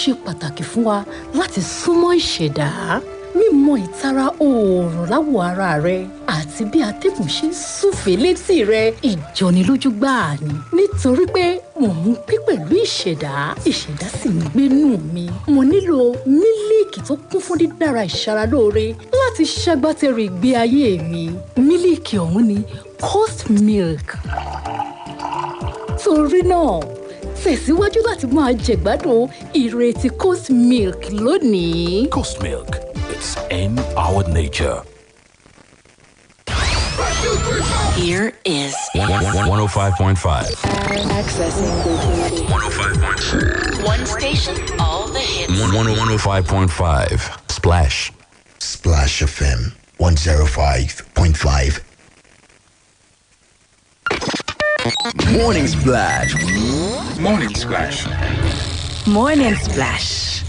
ṣe pàtàkì fún wa láti súnmọ́ ìṣẹ̀dá. Mímọ ìtara oòrùn láwọ̀ ara rẹ àti bí atẹ́gùn ṣe ń súfèé létí rẹ ìjọnilójú gbáà ni. Nítorí pé mò ń gbé pẹ̀lú ìṣẹ̀dá sì ń gbénú mi. Mo nílò mílíìkì tó kún fún dídára ìṣaralóore láti ṣagbátẹrù ìgbé ayé mi. Mílíìkì ọ̀hún ni Coast Milk. Torí náà, tẹ̀síwájú láti máa jẹ̀gbádùn ìrètí Coast Milk lónìí. Coast Milk. It's in our nature. Here is 105.5. Accessing 105.5. one station, all the hits. 105.5. Splash. Splash FM 105.5. Morning Splash. Morning Splash. Morning Splash.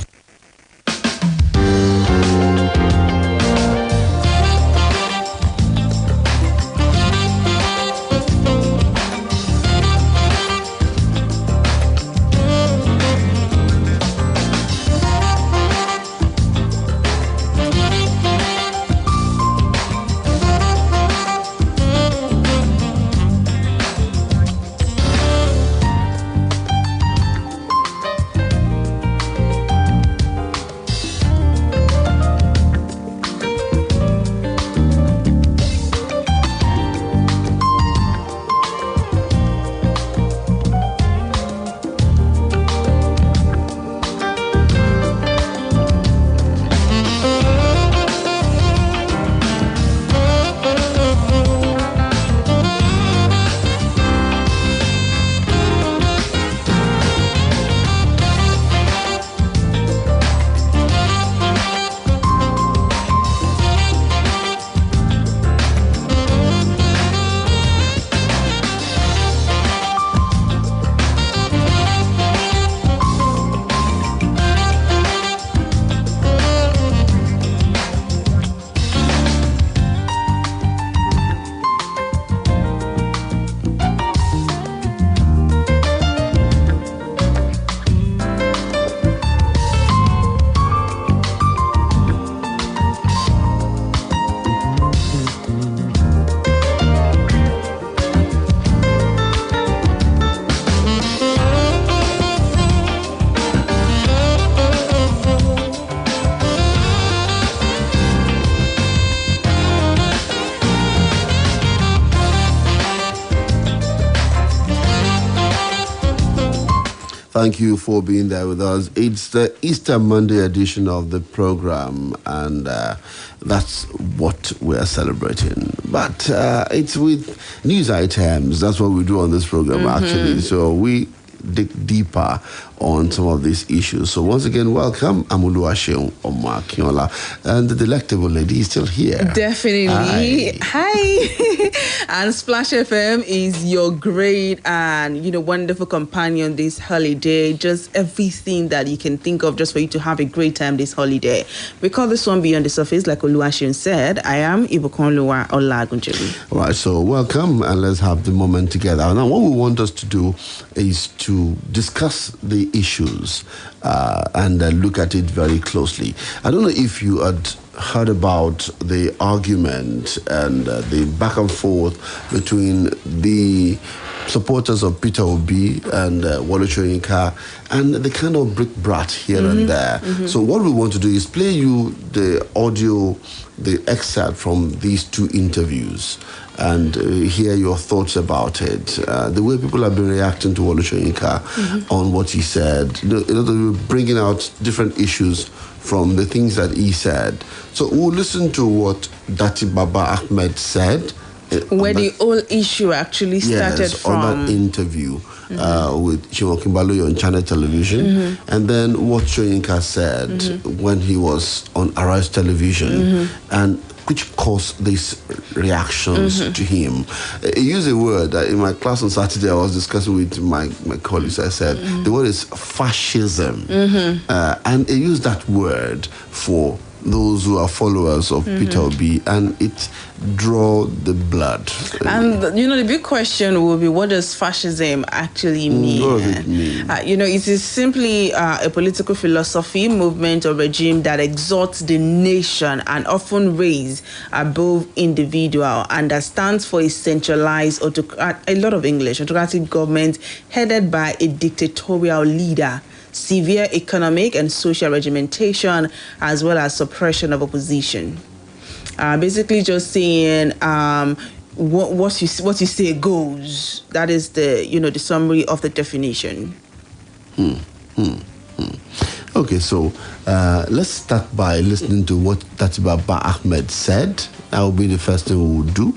Thank you for being there with us. It's the Easter Monday edition of the program, and that's what we're celebrating. But it's with news items. That's what we do on this program, actually. So we dig deeper on some of these issues. So once again, welcome. I'm Oluwaseun Akinola, and the delectable lady is still here. Definitely. Hi. And Splash FM is your great and, wonderful companion this holiday. Just everything that you can think of just for you to have a great time this holiday. We call this one Beyond the Surface, like Oluwaseun said. I am Ibukunoluwa Olagunju. All right, so welcome, and let's have the moment together. Now, what we want us to do is to discuss the issues and look at it very closely. I don't know if you had heard about the argument and the back and forth between the supporters of Peter Obi and Wole Soyinka and the kind of brick-brat here and there. So what we want to do is play you the audio, the excerpt from these two interviews, and hear your thoughts about it. The way people have been reacting to Wole Soyinka on what he said. We're bringing out different issues from the things that he said. So we'll listen to what Dati Baba Ahmed said. Where the whole issue actually started from. On that interview with Chiwo Kimbaloye on Channel Television. And then what Soyinka said when he was on Arise Television. And which caused these reactions to him. He used a word that in my class on Saturday I was discussing with my colleagues. I said the word is fascism. And he used that word for those who are followers of Peter Obi, and it draw the blood. And the big question will be, what does fascism actually mean? What does it mean? It is simply a political philosophy, movement, or regime that exalts the nation and often raise above individual, and that stands for a centralized, autocratic government headed by a dictatorial leader, severe economic and social regimentation, as well as suppression of opposition. Basically just saying what you say goes. That is the summary of the definition. Okay, so let's start by listening to what Tatibaba Ahmed said. That will be the first thing we will do,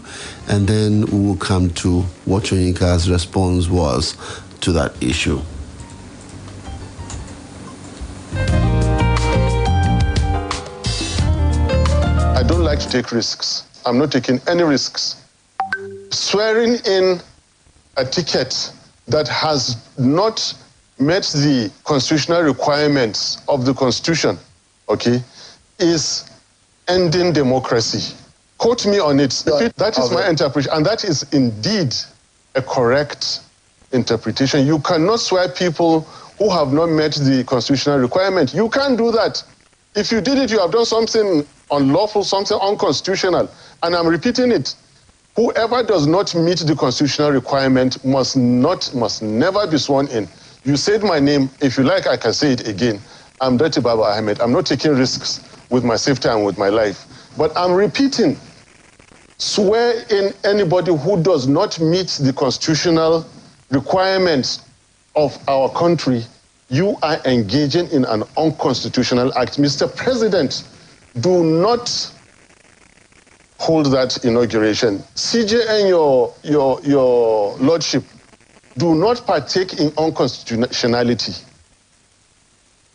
and then we will come to what Soyinka's response was to that issue. I don't like to take risks. I'm not taking any risks. Swearing in a ticket that has not met the constitutional requirements of the Constitution, is ending democracy. Quote me on it. That is my interpretation, and that is indeed a correct interpretation. You cannot swear people who have not met the constitutional requirement. You can't do that. If you did it, you have done something unlawful, something unconstitutional. And I'm repeating it. Whoever does not meet the constitutional requirement must never be sworn in. You said my name. If you like, I can say it again. I'm Tatibaba Ahmed. I'm not taking risks with my safety and with my life. But I'm repeating, swear in anybody who does not meet the constitutional requirements of our country, you are engaging in an unconstitutional act. Mr. President, do not hold that inauguration. CJ and your lordship, do not partake in unconstitutionality.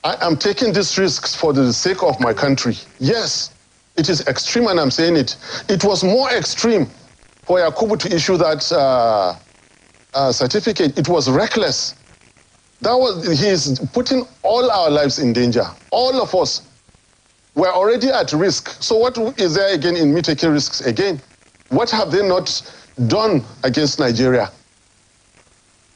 I am taking these risks for the sake of my country. Yes, it is extreme, and I'm saying it. It was more extreme for Yakubu to issue that certificate. It was reckless. He is putting all our lives in danger. All of us. We're already at risk. So what is there again in me taking risks again? What have they not done against Nigeria?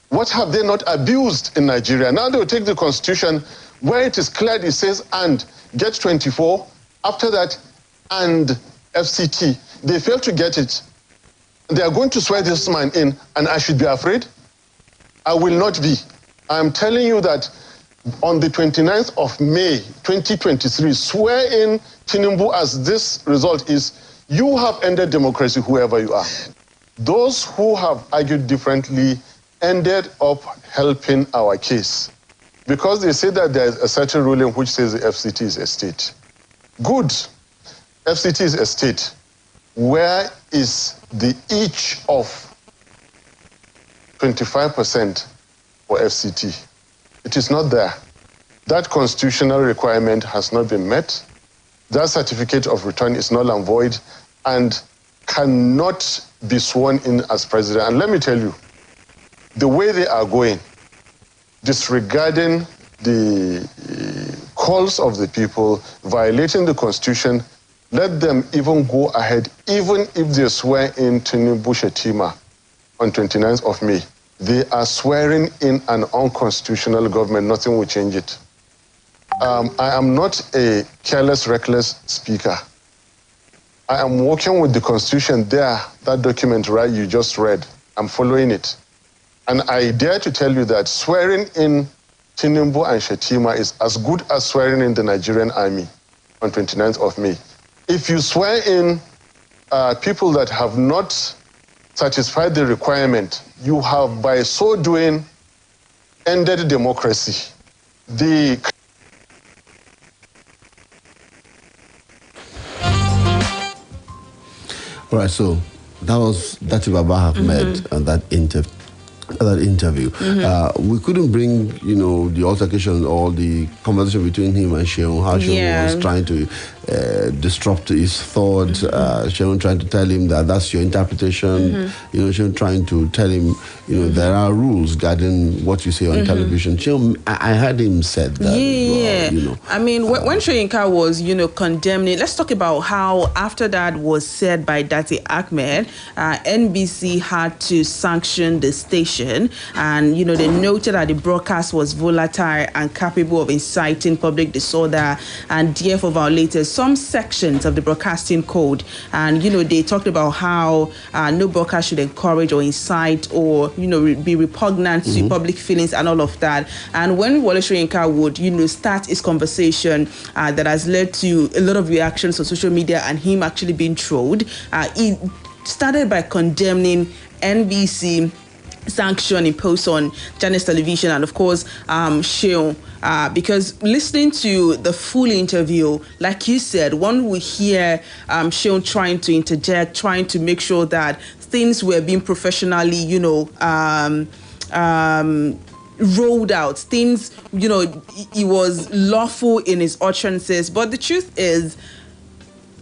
What have they not abused in Nigeria? Now they will take the Constitution where it is clear, it says, and get 24. After that, and FCT. They fail to get it. They are going to swear this man in, and I should be afraid? I will not be. I'm telling you that on the 29th of May, 2023, swear in Tinubu as this result is, you have ended democracy, whoever you are. Those who have argued differently ended up helping our case, because they say that there is a certain ruling which says the FCT is a state. Good. FCT is a state. Where is the each of 25% for FCT? It is not there. That constitutional requirement has not been met. That certificate of return is null and void and cannot be sworn in as president. And let me tell you, the way they are going, disregarding the calls of the people, violating the Constitution, let them even go ahead, even if they swear in Tinubu Shetima on 29th of May. They are swearing in an unconstitutional government. Nothing will change it. I am not a careless, reckless speaker. I am working with the Constitution there, that document, right, you just read. I'm following it. And I dare to tell you that swearing in Tinubu and Shetima is as good as swearing in the Nigerian army on 29th of May. If you swear in people that have not satisfied the requirement, you have, by so doing, ended democracy. All right, so that was Tatibaba Ahmed and that interview. We couldn't bring, the altercation or the conversation between him and Sheung, how Sheung was trying to disrupt his thought. Seun trying to tell him that that's your interpretation. Seun trying to tell him, there are rules guarding what you say on television. Seun, I heard him said that. Yeah. I mean, when Soyinka was, condemning, let's talk about how after that was said by Dati Ahmed, NBC had to sanction the station, and they noted that the broadcast was volatile and capable of inciting public disorder and therefore violated some sections of the broadcasting code. And they talked about how no broadcast should encourage or incite or be repugnant to public feelings and all of that. And when Wole Soyinka would start his conversation that has led to a lot of reactions on social media and him actually being trolled, he started by condemning NBC sanction imposed on Chinese television and of course Seun, because listening to the full interview, like you said, one will hear Seun trying to interject, trying to make sure that things were being professionally rolled out, things he was lawful in his utterances. But the truth is,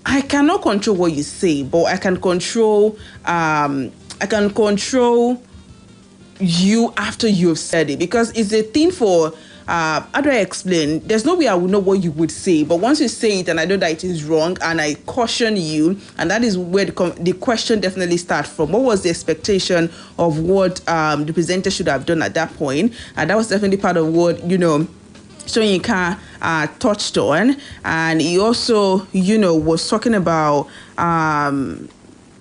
I cannot control what you say, but I can control you after you've said it, because it's a thing for how do I explain? There's no way I would know what you would say, but once you say it and I know that it is wrong and I caution you, and that is where the question definitely starts from. What was the expectation of what the presenter should have done at that point? And that was definitely part of what Soyinka touched on. And he also was talking about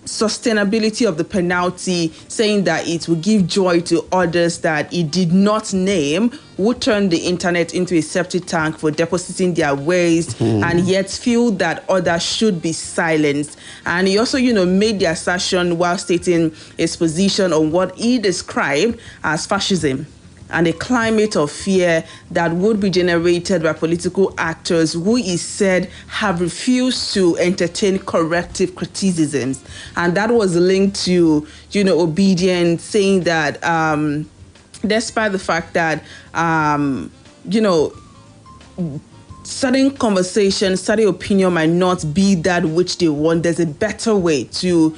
sustainability of the penalty, saying that it will give joy to others that he did not name, who turned the internet into a septic tank for depositing their waste and yet feel that others should be silenced. And he also, made the assertion while stating his position on what he described as fascism and a climate of fear that would be generated by political actors who he said have refused to entertain corrective criticisms. And that was linked to, Obedience, saying that despite the fact that, certain conversations, certain opinion might not be that which they want, there's a better way to,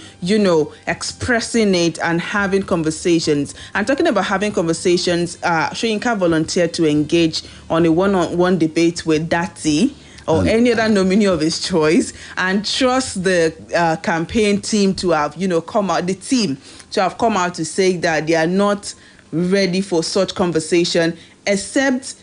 expressing it and having conversations. And talking about having conversations, Soyinka volunteered to engage on a one-on-one debate with Dati or any other nominee of his choice, and trust the campaign team to have, come out to say that they are not ready for such conversation, except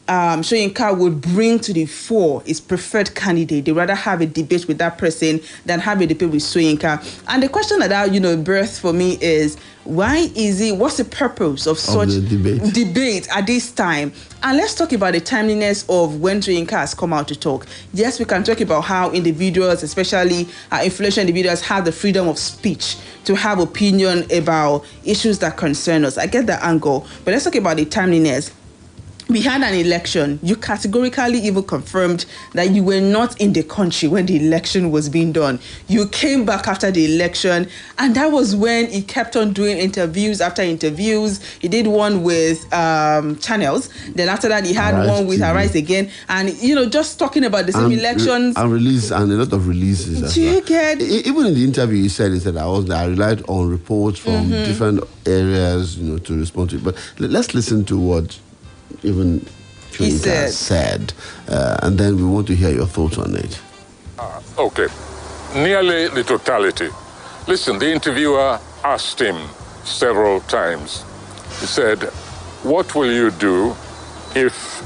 Soyinka would bring to the fore his preferred candidate. They rather have a debate with that person than have a debate with Soyinka. And the question that birthed for me is, what's the purpose of such debate at this time? And let's talk about the timeliness of when Soyinka has come out to talk. Yes, we can talk about how individuals, especially influential individuals, have the freedom of speech to have opinion about issues that concern us. I get that angle, but let's talk about the timeliness. We had an election. You categorically even confirmed that you were not in the country when the election was being done. You came back after the election, and that was when he kept on doing interviews after interviews. He did one with Channels. Then after that, he had one with Arise again. And, just talking about the same elections. And a lot of releases. Do you get? Even in the interview, he said I relied on reports from different areas, to respond to it. But let's listen to what even Soyinka said, and then we want to hear your thoughts on it. Okay. Nearly the totality. Listen, the interviewer asked him several times. He said, what will you do if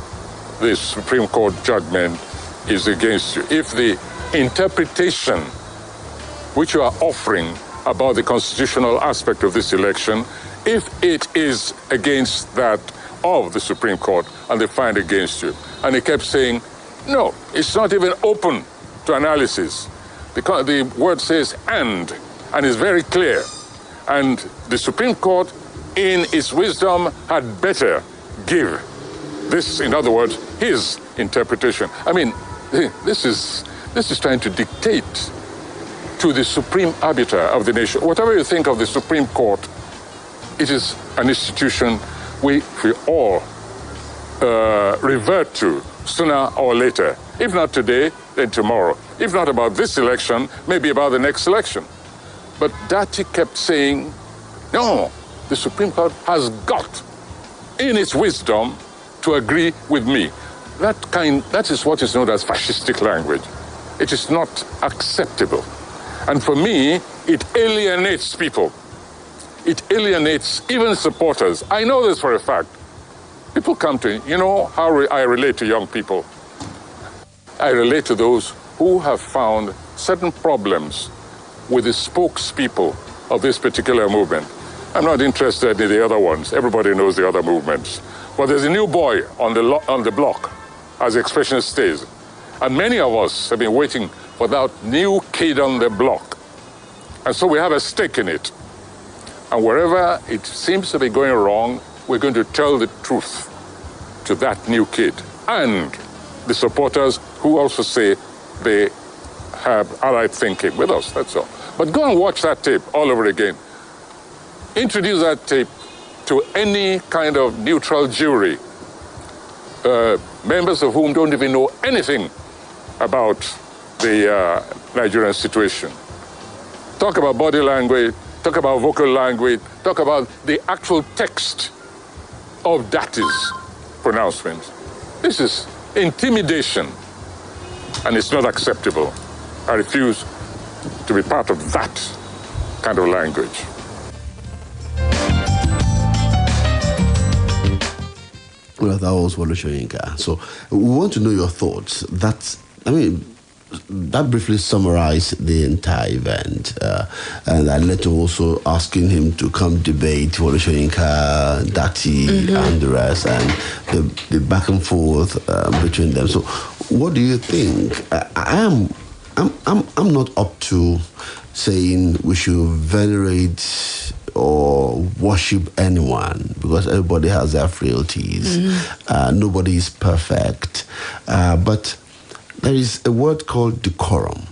the Supreme Court judgment is against you? If the interpretation which you are offering about the constitutional aspect of this election, if it is against that of the Supreme Court and they find against you. And he kept saying, no, it's not even open to analysis. Because the word says and it's very clear. And the Supreme Court, in its wisdom, had better give this, in other words, his interpretation. I mean, this is trying to dictate to the supreme arbiter of the nation. Whatever you think of the Supreme Court, it is an institution we all revert to sooner or later. If not today, then tomorrow. If not about this election, maybe about the next election. But Dati kept saying, no, the Supreme Court has got, in its wisdom, to agree with me. That is what is known as fascistic language. It is not acceptable. And for me, it alienates people. It alienates even supporters. I know this for a fact. People come to, you know how I relate to young people. I relate to those who have found certain problems with the spokespeople of this particular movement. I'm not interested in the other ones. Everybody knows the other movements. But there's a new boy on the block, as the expression stays. And many of us have been waiting for that new kid on the block. And so we have a stake in it. And wherever it seems to be going wrong, we're going to tell the truth to that new kid and the supporters who also say they have allied thinking with us, that's all. But go and watch that tape all over again. Introduce that tape to any kind of neutral jury, members of whom don't even know anything about the Nigerian situation. Talk about body language, talk about vocal language, talk about the actual text of Dati's pronouncements. This is intimidation, and it's not acceptable. I refuse to be part of that kind of language. Well, that was Oluwaseun. So we want to know your thoughts. That briefly summarized the entire event. And I led to also asking him to come debate Oluwaseun, Dati, and the rest, and the back and forth between them. So what do you think? I'm not up to saying we should venerate or worship anyone, because everybody has their frailties. Nobody is perfect. But there is a word called decorum,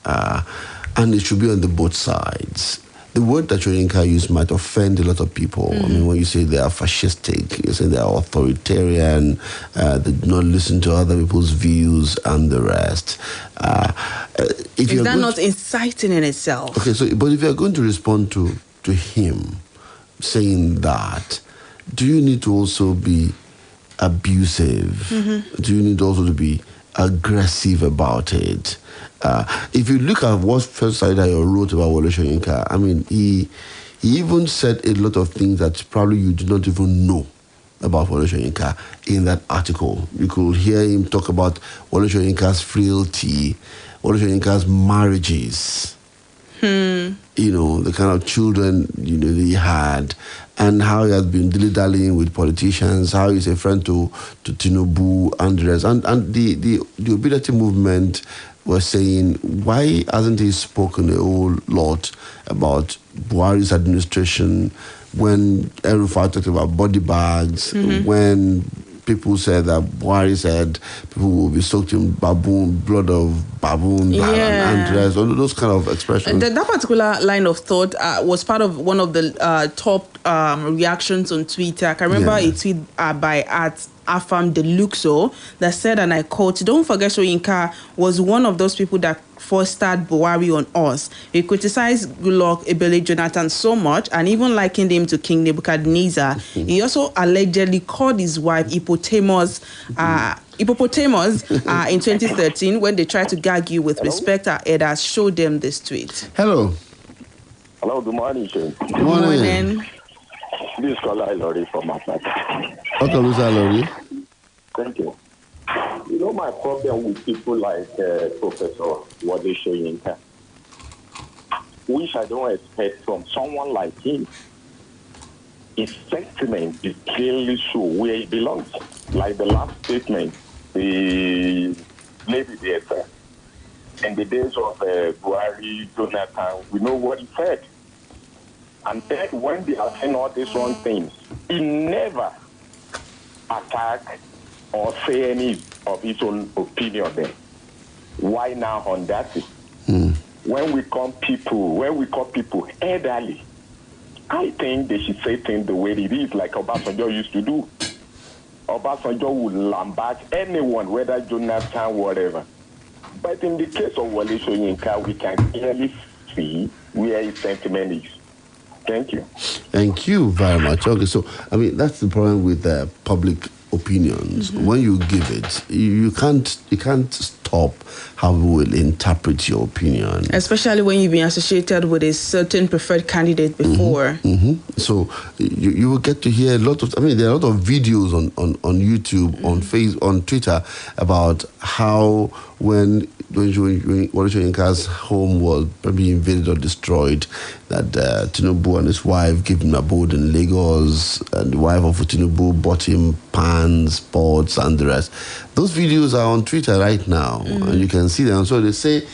and it should be on the both sides. The word that Soyinka used might offend a lot of people. I mean, when you say they are fascistic, you say they are authoritarian, they do not listen to other people's views and the rest. Is that not inciting in itself? Okay, but if you're going to respond to him saying that, do you need to also be abusive? Do you need also to be aggressive about it? If you look at what First Saida wrote about Oluwaseun, I mean, he even said a lot of things that probably you do not even know about Oluwaseun in that article. You could hear him talk about Oluwaseun's frailty, Oluwaseun's marriages, the kind of children, that he had, and how he has been dilly-dallying with politicians, how he's a friend to Tinubu and the rest. And the obedience movement was saying, why hasn't he spoken a whole lot about Buhari's administration when El-Rufai talked about body bags, when people said that Buhari said people will be soaked in blood of baboon, and rest, all those kind of expressions. That particular line of thought was part of one of the top reactions on Twitter. I can remember a tweet by Afam Deluxo that said, and I quote, "Don't forget Soyinka was one of those people that fostered Buhari on us. He criticized Goodluck Ebele Jonathan so much and even likened him to King Nebuchadnezzar. He also allegedly called his wife hippopotamus in 2013 when they tried to gag you with respect. Our elders showed them this tweet." Hello, good morning, Shane. Good morning. This is Kola Lori from Atlanta. Okay, Mr. Lori. Thank you. You know my problem with people like Professor Wole Soyinka, which I don't expect from someone like him. His sentiment is clearly show where he belongs. Like the last statement, the lady there said, in the days of Buhari, Jonathan, we know what he said. And then when they are saying all these wrong things, he never attack or say any of his own opinion there. Why now on that? When we call people elderly, I think they should say things the way it is, like Obasanjo used to do. Obasanjo would lambast anyone, whether Jonathan, whatever. But in the case of Wole Soyinka, we can clearly see where his sentiment is. Thank you. Thank you very much. Okay, so I mean that's the problem with public opinions. When you give it, you can't stop how we will interpret your opinion. Especially when you've been associated with a certain preferred candidate before. So you will get to hear a lot of. I mean, there are a lot of videos on YouTube, on Facebook, on Twitter about how when Wole Soyinka's home was probably invaded or destroyed, that Tinubu and his wife gave him abode in Lagos, and the wife of Tinubu bought him pans, pots, and the rest. Those videos are on Twitter right now, and you can see them. So they say,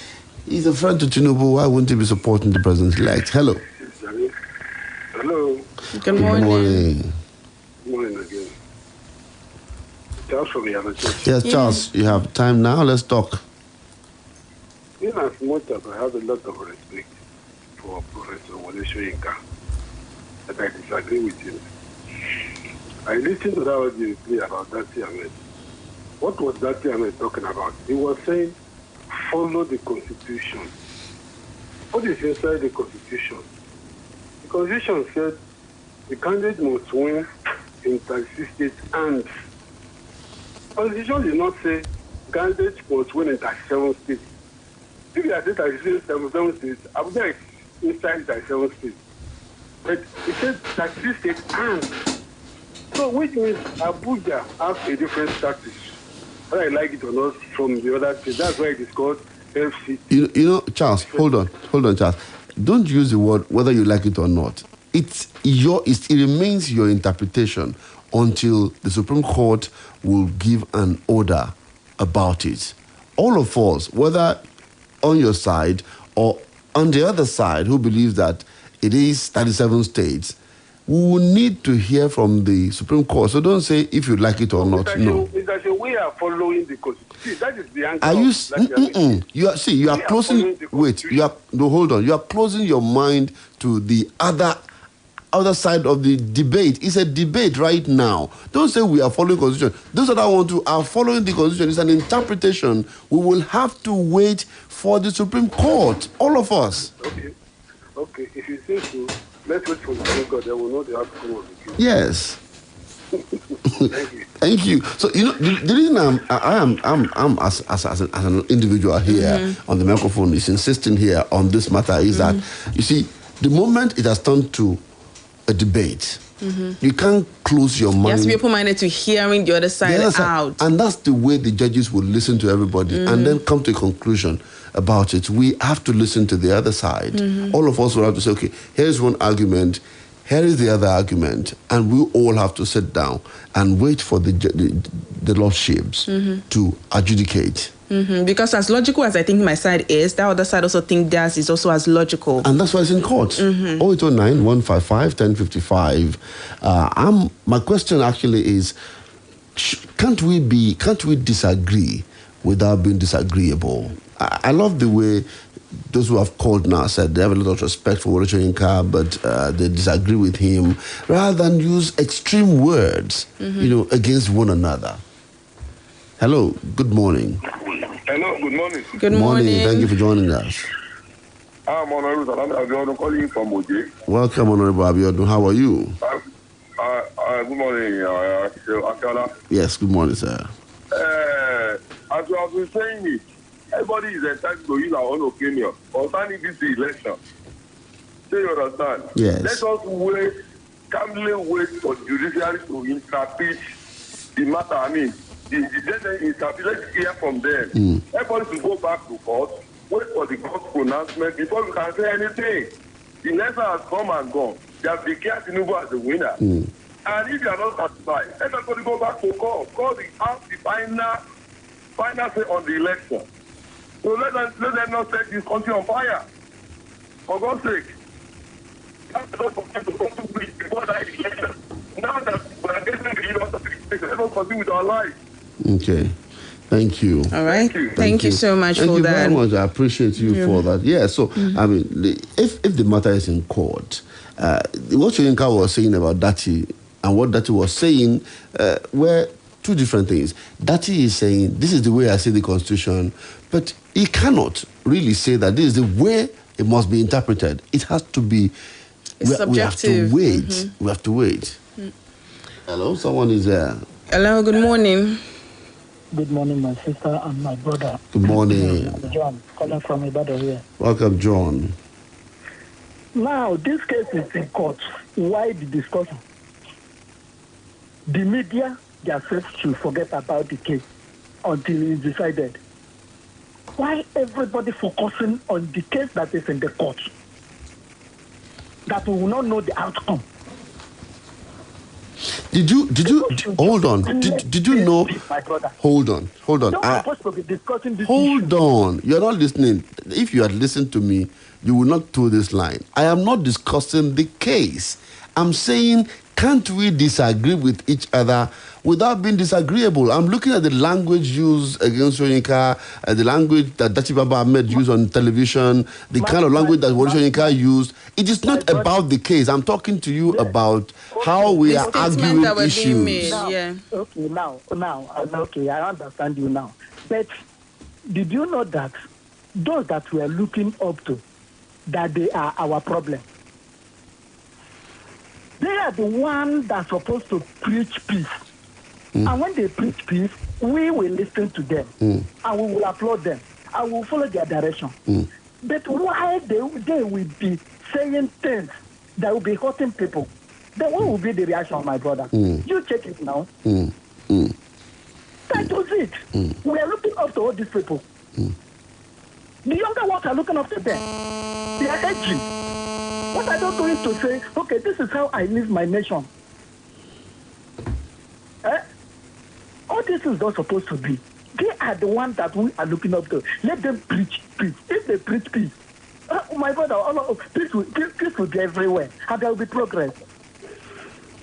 he's a friend to Tinubu, why wouldn't he be supporting the president-elect? Hello. Hello. Good morning. Good morning again. Charles from Yamaha. Yes, Charles, you have time now. Let's talk. In as much as I have a lot of respect for Professor Wole Soyinka, but I disagree with him. I listened to that audio play about Dati Ahmed. What was Dati Ahmed talking about? He was saying, follow the Constitution. What is inside the Constitution? The Constitution said the candidate must win in 36 states and the Constitution did not say candidates must win in 37 states. If you are saying 37 states, Abuja is inside 37 states. But it said 36 states and. So which means Abuja has a different status, whether I like it or not, from the other states. That's why it is called FC. You know, Charles, hold on, Charles. Don't use the word whether you like it or not. It remains your interpretation until the Supreme Court will give an order about it. All of us, whether on your side or on the other side, who believes that it is 37 states, we will need to hear from the Supreme Court. So don't say if you like it or not. No. Mr. We are following the Constitution. That is the answer. Are you? You are closing. Wait. Hold on. You are closing your mind to the other side of the debate. It's a debate right now. Don't say we are following Constitution. Those that want to are following the Constitution. It's an interpretation. We will have to wait for the Supreme Court. All of us. Okay. If you say so, let's wait for the Supreme Court. They will know the outcome of the case. Yes. Thank you. Thank you. So the reason I'm as an individual here on the microphone is insisting here on this matter is that you see the moment it has turned to a debate, you can't close your mind. You have to be open-minded to hearing the other side out. And that's the way the judges will listen to everybody and then come to a conclusion about it. We have to listen to the other side. All of us will have to say, okay, here's one argument, here is the other argument, and we all have to sit down and wait for the lordships to adjudicate. Because as logical as I think my side is, that other side also think theirs is also as logical. And that's why it's in court. 0809 155 1055. My question actually is, can't we disagree without being disagreeable? I love the way those who have called now said they have a lot of respect for Wole Soyinka, but they disagree with him, rather than use extreme words, against one another. Hello, good morning. Hello, good morning. Good morning. Thank you for joining us. I'm Honorable Abiodun calling from Oje. Welcome, Honorable Abiodun. How are you? Good morning, Akinola. Yes, good morning, sir. As you have been saying it, everybody is entitled to use our own opinion concerning this election. Do you understand? Yes. Let us calmly wait for the judiciary to interpret the matter. I mean, let's hear from them. Everybody should go back to court, wait for the court pronouncement before we can say anything. The election has come and gone. They have declared Tinubu as the winner. And if you are not satisfied, let everybody go back to court. Court has the final say on the election. So let them not set this country on fire. For God's sake. That's not for them to come to before that election. Now that we are getting the results of the election, let us continue with our lives. Okay. Thank you. All right. Thank you so much for that. Thank you very much. I appreciate you for that. Yeah, so, I mean, if the matter is in court, what Soyinka was saying about Dati and what Dati was saying were two different things. Dati is saying, this is the way I see the Constitution, but he cannot really say that this is the way it must be interpreted. It has to be, we have to wait. Mm-hmm. We have to wait. Hello, someone is there. Hello, good morning. Good morning, my sister and my brother. Good morning. I'm John, calling from Ibadan here. Welcome, John. Now, this case is in court. Why the discussion? The media themselves should forget about the case until it's decided. Why everybody focusing on the case that is in the court? That we will not know the outcome. Did you hold on? Did you know? My brother. Hold on. Don't supposed to be discussing this Hold issue. on. You're not listening. If you had listened to me, you would not throw this line. I am not discussing the case. I'm saying, can't we disagree with each other without being disagreeable? I'm looking at the language used against Soyinka, the language that Dachi Baba Ahmed used on television, the kind of language that Wole Soyinka used. It is not about the case. I'm talking to you about how we are arguing issues. Okay, I understand you now. But did you know that those that we are looking up to, that they are our problem? They are the ones that are supposed to preach peace. And when they preach peace, we will listen to them. And we will applaud them. And we will follow their direction. But why they will be saying things that will be hurting people? Then what will be the reaction, my brother? You check it now. That was it. We are looking up to all these people. The younger ones are looking up to them. They are edgy. What are they going to say? Okay, this is how I live my nation. All this is not supposed to be. They are the ones that we are looking up to. Let them preach peace. If they preach peace, my brother, peace will be everywhere, and there will be progress.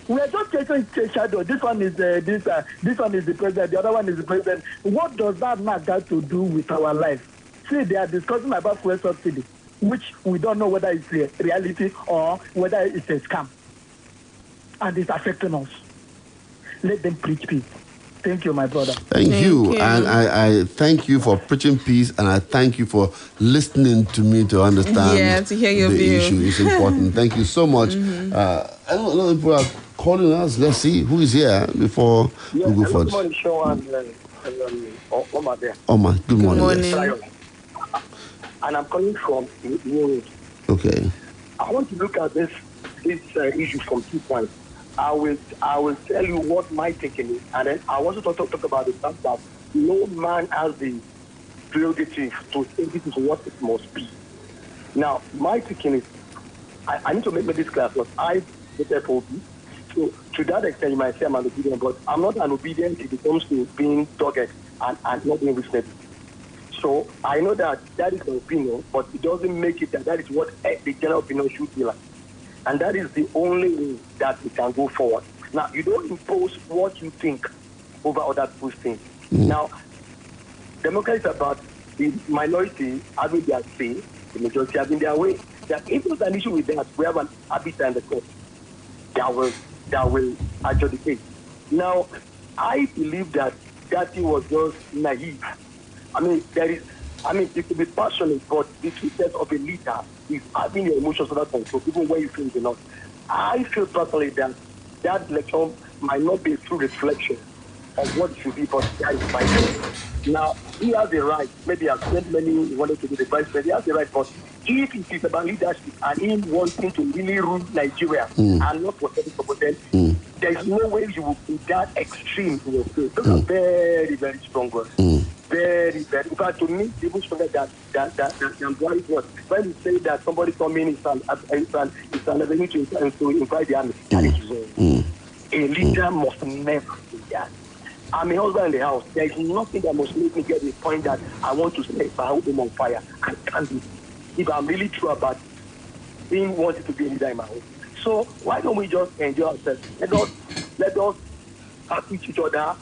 We are just chasing shadow. This one is this one is the president. The other one is the president. What does that matter to do with our life? See, they are discussing about fuel subsidy, which we don't know whether it's a reality or whether it's a scam, and it's affecting us. Let them preach peace. Thank you, my brother. Thank you. And I thank you for preaching peace, and I thank you for listening to me to understand to hear your the view. issue. It's important. Thank you so much. I don't know if people are calling us. Let's see who is here before we go forward. Good morning, Show and Omar there. Omar, good morning. Yes. And I'm calling from New York. Okay. I want to look at this issue from 2 points. I will tell you what my thinking is, and then I want to talk about the fact that no man has the prerogative to say this is what it must be. Now, my thinking is, I need to make this clear because I voted for OB. So to that extent, you might say I'm an obedient, but I'm not an obedient if it comes to being dogged and not being reasonable. So I know that is my opinion, but it doesn't make it that is what the general opinion should be like. And that is the only way that we can go forward. Now, you don't impose what you think over other people's things. Now, democracy is about the minority having their say, the majority having their way. That if there's an issue with that, we have an arbiter in the court that will adjure the case. Now, I believe that he was just naive. It could be passionate, but the truth of a leader is having your emotions under control, even when you feel it's not. I feel personally that lecture might not be a true reflection of what it should be, but that is my view. Now, he has the right, maybe I've sent many who wanted to be the vice president, he has the right, but if it is about leadership and him wanting to really rule Nigeria and not for any purpose, there is no way you will be that extreme in your faith. Those are very, very strong words. Very, very. In fact, to me, even stronger than Buhari's words. When you say that somebody coming is an avenue to invite the army, that is wrong. A leader must never do that. I'm a husband in the house. There is nothing that must make me get the point that I want to set my home on fire. I can't do it. If I'm really true about being wanted to be a leader in my home. So why don't we just enjoy ourselves? Let us treat each other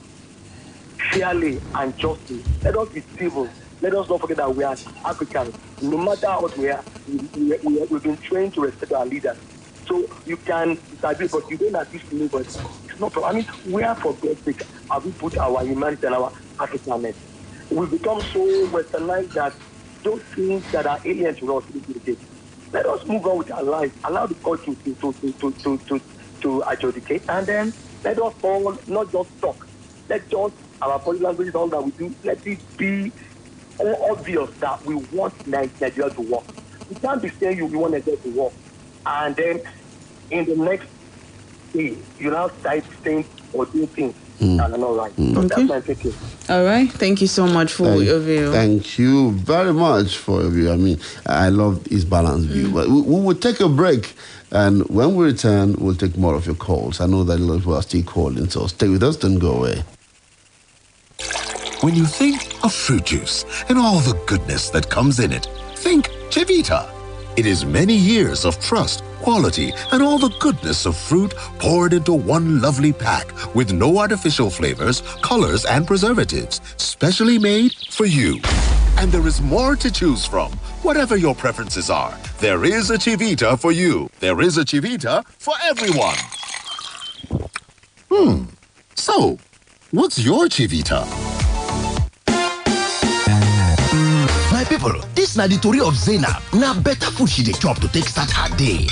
fairly and justly. Let us be civil. Let us not forget that we are Africans. No matter what we are, we've been trained to respect our leaders. So you can disagree, but you don't abuse me. But It's not. I mean, where for God's sake have we put our humanity and our Africanness? We become so westernized that those things that are alien to us, let us move on with our lives. Allow the culture to adjudicate, and then let us all not just talk. Let just our body language is all that we do. Let it be obvious that we want Nigeria to work. We can't be saying we want Nigeria to work, and then in the next day you now start saying or doing things that are not right. So that's my thinking. All right. Thank you so much for your view. Thank you very much for your view. I mean, I love his balanced view. But we will take a break, and when we return, we'll take more of your calls. I know that a lot of people are still calling, so stay with us, don't go away. When you think of fruit juice and all the goodness that comes in it, think Chivita. It is many years of trust, quality, and all the goodness of fruit poured into one lovely pack with no artificial flavors, colors, and preservatives, specially made for you. And there is more to choose from. Whatever your preferences are, there is a Chivita for you. There is a Chivita for everyone. So, what's your Chivita? My people, this na the story of Zainab. Na better food she dey chop to take start her day.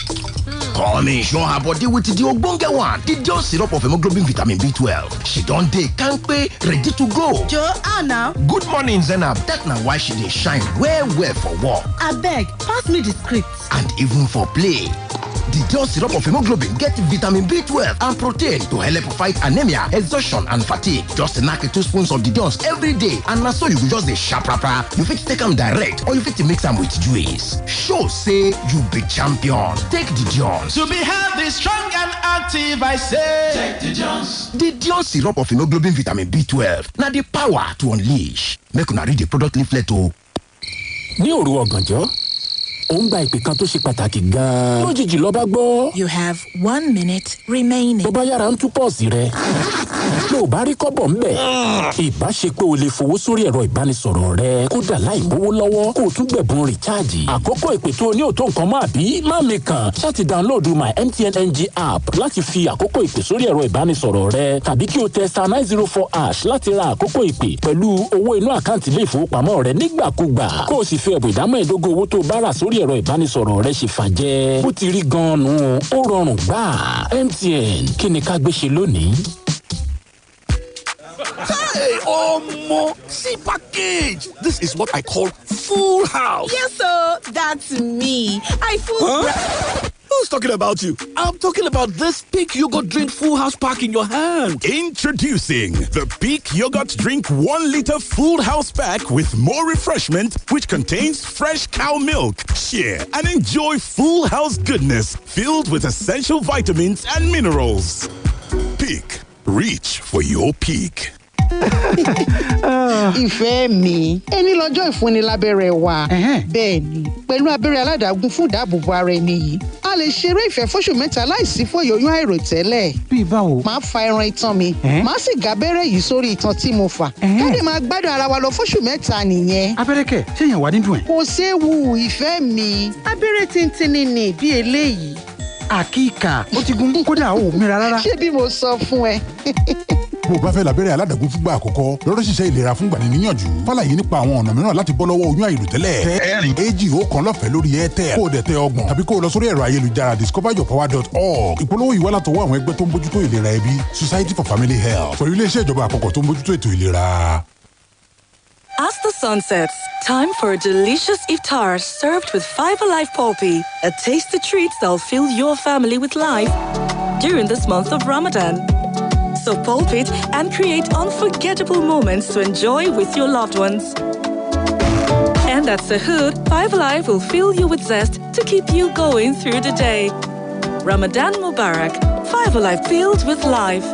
Come in, show her body with the ogbonge one, the Dion syrup of hemoglobin vitamin B12. She don dey kampe, ready to go. Joanna. Good morning, Zainab. That na why she dey shine well for work. Abeg, pass me the script. And even for play. The Dion syrup of hemoglobin get vitamin B12 and protein to help fight anemia, exhaustion, and fatigue. Just knack 2 spoons of the Dion's every day, and na so you go just dey sharp. You fit take am direct, or you fit mix am with juice. Show say you be champion. Take the Dion. To be healthy, strong, and active, I say. Take the Dion's. The Dion syrup of hemoglobin vitamin B12. Na the power to unleash. Make una read the product leaflet o. Ní òru ọ̀gànjọ́, ó ń gba ìpè kan tó ṣe pàtàkì gan-an. Lójijì ló bá gbọ́. You have 1 minute remaining. Tó bá yára ń tú pọ́ọ̀sì rẹ̀. Ló bá rí kọ́bọ̀ ń bẹ̀. Ìbá ṣe pé o lè fowó sórí ẹ̀rọ ìbánisọ̀rọ̀ rẹ. Kódà láì mówó lọ́wọ́, kó o tún gbẹ̀bùn rìchaàjì. Àkókò ìpè tó ní òtó nǹkan máa bí má mi kàn. Ṣáàtì dáńlóòdù My MTN NG app láti fi àkókò ìpè sórí ẹ̀rọ ìbánisọ̀rọ̀ rẹ. Tàbí kí o tẹ *904# láti ra àkókò ìpè pẹ̀lú owó inú àkáǹtì ilé ìfowópamọ́ rẹ nígbàkúgbà. Kó o sì fi ẹ̀bùn ìdámẹ́ẹ̀dógún owó tó o bá rà sórí ẹ̀rọ ìbánisọ̀rọ̀ rẹ ṣe fàjẹ́. Bó ti rí gan-an nù, ó rọrùn gbà. MTN, kí ni ká gbé ṣe lónìí? Hey, Omo! See package! This is what I call full house. Yes, sir. That's me. I full. Who's talking about you? I'm talking about this Peak Yogurt Drink Full House pack in your hand. Introducing the Peak Yogurt Drink 1 liter Full House pack with more refreshment, which contains fresh cow milk. Share and enjoy full house goodness filled with essential vitamins and minerals. Peak. Reach for your peak. Ìfẹ́ mi, ẹni lọ́jọ́ ìfúnni lábẹ́rẹ́ wa. Bẹ́ẹ̀ ni, pẹ̀lú abẹ́rẹ́ aládàágún fún ìdáàbòbò ara ẹni yìí, a lè ṣeré ìfẹ́ fóṣù 3 láìsí fòyòyún àìròtẹ́lẹ̀. Bí báwo? Màá fa ẹran itan mi, màá sì gábẹ́rẹ́ yìí sórí itan tí mo fà. Káde máa gbádùn ara wa lọ fóṣù 3 nìyẹn. Abẹ́rẹ́ kẹ̀, ṣé èèyàn wà nínú ẹ̀? Kò séwu ìfẹ́ mi, abẹ́rẹ́ tíntínní ni bí eléyìí. Àkíkà, ó ti gun kódà ò mìíràn rárá. Ṣé bí mo sọ fún ẹ? Bó bá fẹ́ lábẹ́rẹ́ aládàágún fúngbà àkọ́kọ́, lọ́rọ̀ ṣiṣẹ́ ìlera fúngbà ní níyànjú. Fàlàyé nípa àwọn ọ̀nà mìíràn láti bọ́ lọ́wọ́ oyún àìròtẹ́lẹ̀. Tẹ ẹ̀rìn èjì-1 lọ́fẹ̀ẹ́ lórí Airtel. Kó o dẹ̀ tẹ 30 tàbí kó o lọ sórí ẹ̀rọ ayélujára discoveryourpower.org. Ìpolówó yìí wá látọwọ́ àwọn ẹgbẹ́ tó ń bójútó ìlera ẹbí, Society for Family Health, pẹ̀lú iléeṣẹ́ ìjọba àpapọ̀ tó ń bójútó ètò ìlera. As the sun sets, time for a delicious iftar served with Five Alive Poppy, a tasty treat that'll fill your family with life during this month of Ramadan. So pulp it and create unforgettable moments to enjoy with your loved ones. And at Sahud, Five Alive will fill you with zest to keep you going through the day. Ramadan Mubarak, Five Alive filled with life.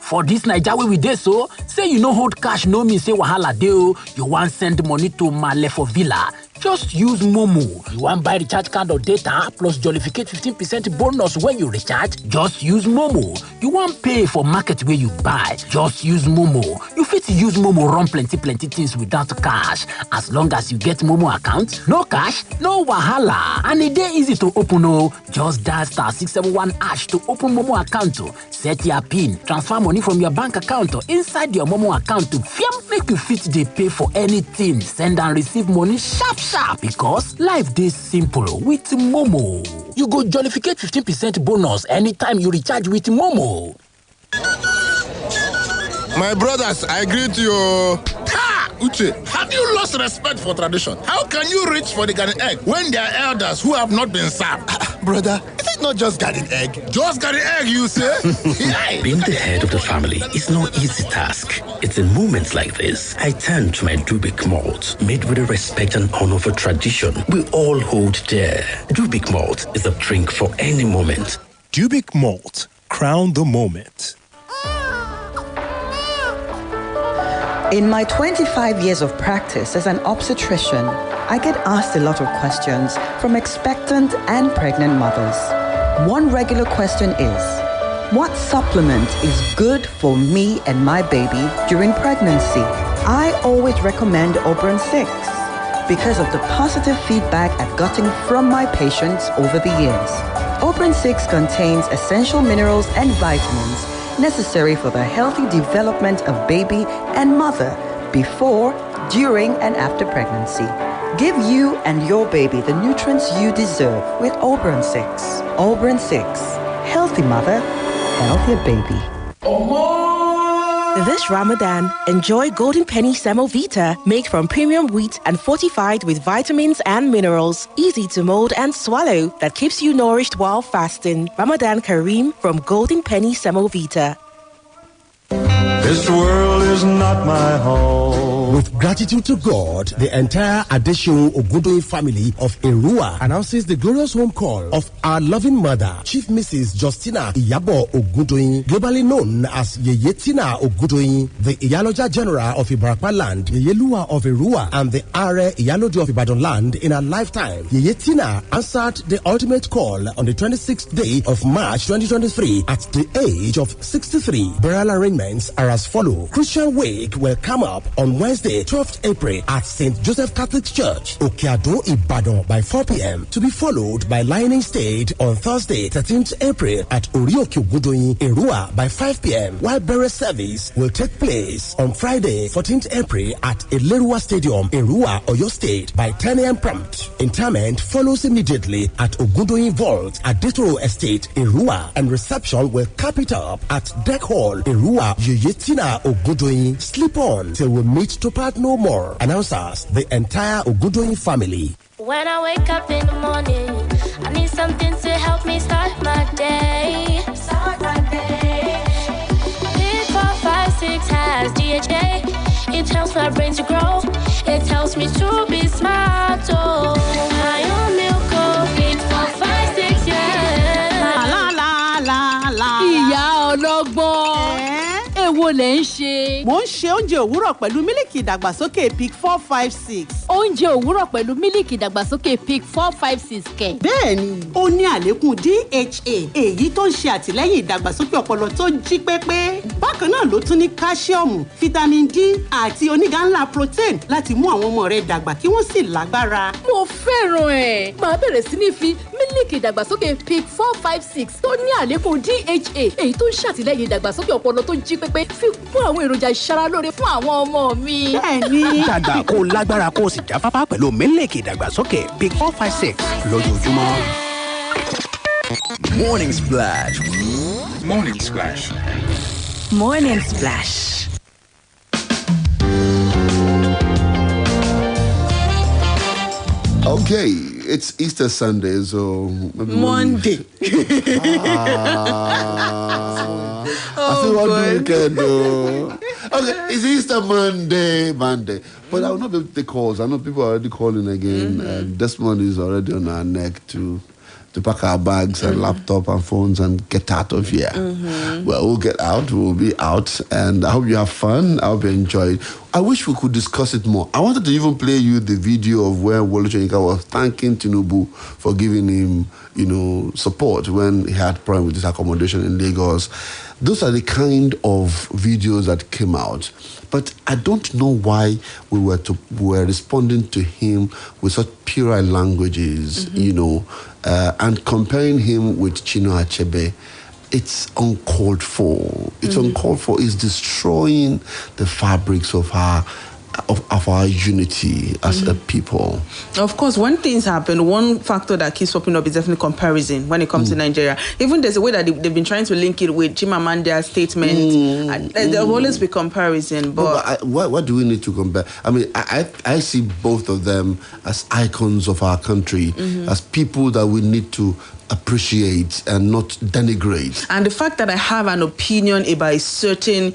For this Naija wey we dey so, say you no hold cash no mean say wahala dey o. You wan send money to Male for Villa. Just use Momo. You want buy recharge card or data plus jollificate 15% bonus when you recharge? Just use Momo. You want pay for market where you buy? Just use Momo. You fit use Momo run plenty things without cash. As long as you get Momo account, no cash, no wahala. And it dey easy to open Just dial *671# to open Momo account. Set your PIN, transfer money from your bank account inside your Momo account to make you fit dey pay for anything. Send and receive money sharp because life dey simple with Momo. You go jollificate 15% bonus anytime you recharge with Momo. My brothers, I greet you. Uche, have you lost respect for tradition? How can you reach for the garden egg when there are elders who have not been served? Brother, is it not just garden egg? Just garden egg, you say? Being the head of the family is no easy task. It's in moments like this I turn to my Dubik malt, made with the respect and honor for tradition we all hold dear. Dubik malt is a drink for any moment. Dubik malt, crown the moment. In my 25 years of practice as an obstetrician, I get asked a lot of questions from expectant and pregnant mothers. One regular question is, what supplement is good for me and my baby during pregnancy? I always recommend Oberon 6 because of the positive feedback I've gotten from my patients over the years. Oberon 6 contains essential minerals and vitamins necessary for the healthy development of baby and mother before, during, and after pregnancy. Give you and your baby the nutrients you deserve with Oberon 6. Oberon 6. Healthy mother, healthier baby. This Ramadan, enjoy Golden Penny Semovita, made from premium wheat and fortified with vitamins and minerals. Easy to mold and swallow that keeps you nourished while fasting. Ramadan Kareem from Golden Penny Semovita. This world is not my home. With gratitude to God, the entire Adeseun Ogundoyin family of Erua announces the glorious home call of our loving mother, Chief Mrs. Justina Iyabo Ogundoyin, globally known as Yeye Tina Ogundoyin, the Iyaloja General of Ibarapa Land, Yeyelua of Erua, and the Are Iyalode of Ibadan Land in her lifetime. Yeye Tina answered the ultimate call on the 26th day of March 2023 at the age of 63. Burial arrangements are as follow. Christian wake will come up on Wednesday, 12th April at St. Joseph Catholic Church, Okeado, Ibadan by 4 p.m. to be followed by lining stage on Thursday, 13th April at Orioke Ogundoyin, Erua by 5 p.m. while burial service will take place on Friday, 14th April at Ilerua Stadium, Erua, Oyo State by 10 a.m. prompt. Interment follows immediately at Ogundoyin Vault at Detoro Estate, Erua, and reception will cap it up at Deck Hall, Erua. Yeye Tina Ogundoyin, sleep on till we meet to part no more. Announcers, the entire Ogundoyin family. When I wake up in the morning, I need something to help me start my day. Pick 4, 5, 6 has DHA. It helps my brain to grow. It helps me to be smart. Oh, my own milk. Pick 4, 5, 6, yeah. La la la la. Ìyá ọlọ́gbọ́n. Èwo lẹ̀ ń ṣe? Mo ń ṣe oúnjẹ òwúrọ̀ pẹ̀lú mílìkì ìdàgbàsókè PIC 456. Oúnjẹ òwúrọ̀ pẹ̀lú mílìkì ìdàgbàsókè PIC 456 kẹ̀. Bẹ́ẹ̀ni, ó ní àlékún DHA, èyí tó ń ṣe àtìlẹ́yìn ìdàgbàsókè ọpọlọ tó jí pépé. Bákan náà ló tún ní káṣíọ̀mù, fítámìn D àti onígà ńlá protein láti mú àwọn ọmọ rẹ dàgbà kí wọ́n sì lágbára. Mo fẹ́ràn ẹ̀. Màá bẹ̀rẹ̀ sí ní fi mílìkì ìdàgbàsókè PIC 456 tó ní àlékún DHA, èyí tó ń ṣàtìlẹ́yìn ìdàgbàsókè ọpọlọ tó jí pépé fi kún àwọn èròjà ìṣaralóore fún àwọn ọmọ mi. Bẹ́ẹ̀ni. Dàgbà kó lágbára kó sì jáfáfá pẹ̀lú mílìkì ìdàgbàsókè PIC 456 lójoojúmọ́. Morning Splash. Morning Splash. Morning Splash. Okay, it's Easter Sunday, so maybe Monday. I still want to weekend though. Okay, it's Easter Monday. But I will not be able to take calls. I know people are already calling again. And Desmond is already on our neck to pack our bags and laptop and phones and get out of here. Well, we'll get out. We'll be out. And I hope you have fun. I hope you enjoy it. I wish we could discuss it more. I wanted to even play you the video of where Wole Soyinka was thanking Tinubu for giving him, support when he had problem with his accommodation in Lagos. Those are the kind of videos that came out. But I don't know why we were responding to him with such puerile languages, and comparing him with Chinua Achebe. It's uncalled for. It's uncalled for. It's destroying the fabrics of our unity as a people. Of course, when things happen, one factor that keeps popping up is definitely comparison when it comes to Nigeria. Even there's a way that they've been trying to link it with Chimamanda's statement. There'll always be comparison. But what do we need to compare? I mean, I see both of them as icons of our country, as people that we need to appreciate and not denigrate. And the fact that I have an opinion about a certain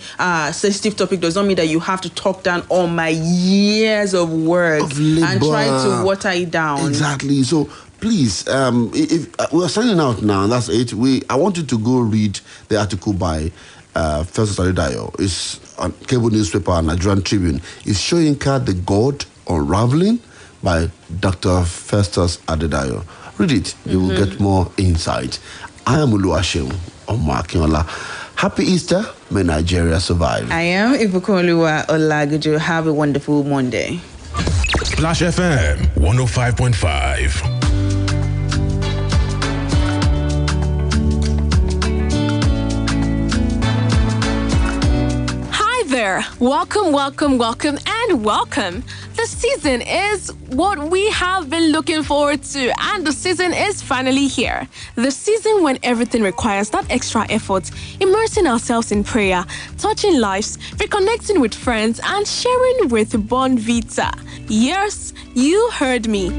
sensitive topic does not mean that you have to talk down all my years of work and try to water it down. Exactly. So please, if we're signing out now, that's it. I want you to go read the article by Festus Adedayo. It's on cable newspaper and Nigerian Tribune. It's Soyinka the God Unraveling by Dr. Festus Adedayo. Read it. You will get more insight. I am Oluwaseun Akinola. Happy Easter. May Nigeria survive. I am Ibukunoluwa Olagunju. Have a wonderful Monday. Splash FM 105.5. There. Welcome, and welcome. The season is what we have been looking forward to, and the season is finally here. The season when everything requires that extra effort, immersing ourselves in prayer, touching lives, reconnecting with friends, and sharing with Bonvita. Yes, you heard me.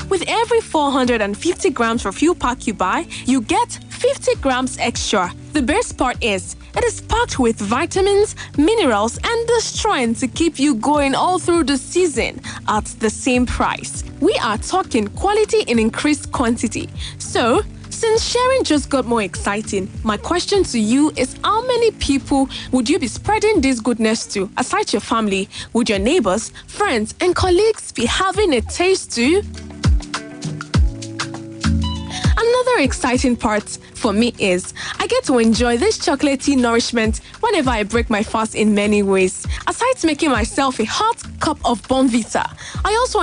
With every 450 grams of fuel pack you buy, you get 50 grams extra. The best part is, it is packed with vitamins, minerals, and the strength to keep you going all through the season at the same price. We are talking quality in increased quantity. So, since sharing just got more exciting, my question to you is, how many people would you be spreading this goodness to? Aside your family, would your neighbors, friends, and colleagues be having a taste too? Another exciting part for me is I get to enjoy this chocolatey nourishment whenever I break my fast in many ways. Aside making myself a hot cup of Bonvita, I also